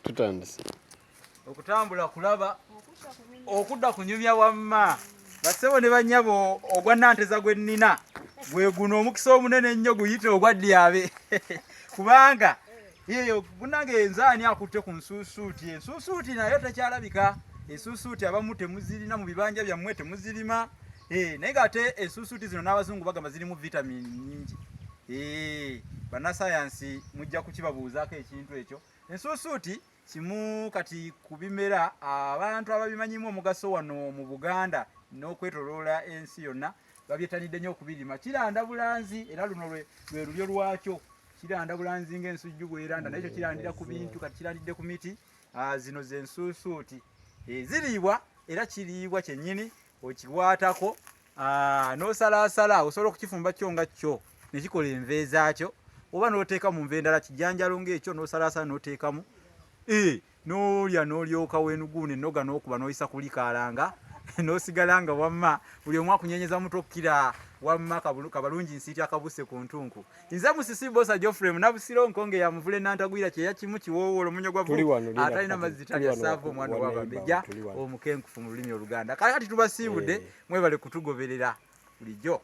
tutandise okutambula kulaba okudda kunyumya wamma basebo ne banyabo ogwa Nanteza gwe nnina gwe guno omukisa omunene ennyo guyite ogwa Dyabe kubanga yeyo gunange enzaani akutte ku Ensuusuuti. Ensuusuuti nayo tekyalabika. Ensuusuuti abamu temuzirina mu bibanja byammwe temuzirima. Naye ng'ate Ensuusuuti zino n'abazungu bagamba zirimu vitamini nnyingi. Bannasayansi mujja kukibabuuzaako ekintu ekyo. Ensuusuuti kimu kati ku bimera abantu ababimanyimu omugaso wano mu Buganda n'okwetoloola ensi yonna babyettanidde nnyo okubirima. Kiranda bulanzi era luno lwe lulyo lwakyo. Kiranda bulanzi ng'ensujju bw'eranda naye kyo kirandira ku bintu kati kirandidde ku miti zino z'Ensuusuuti. Ziriibwa era kiriibwa kyennyini okiwaatako n'osalaasala osobola okukifumba kyo nga kyo ne kikola enve zaakyo oba n'oteeka mu nve endala kijjanjalo ng'ekyo n'osalaasala n'oteekamu n'olya n'olyoka weenuguuna ennoga n'okuba n'oyisa kulikaalanga n'osigala nga wamma buli omu akunyenyeza mutokkira wamma kabalungi nsiiti akabuse ku ntunku. Nze Musisi Bosa Geoffrey Munnabusiro nkonge ya muvule Nantagwira kye yakimu kiwoowoolo munyo gwa vu atalina mazzi talya saavu omwana w'Abambejja omukenkufu mu lulimi Oluganda. Kati tubasiibudde mwebale kutugoberera bulijjo.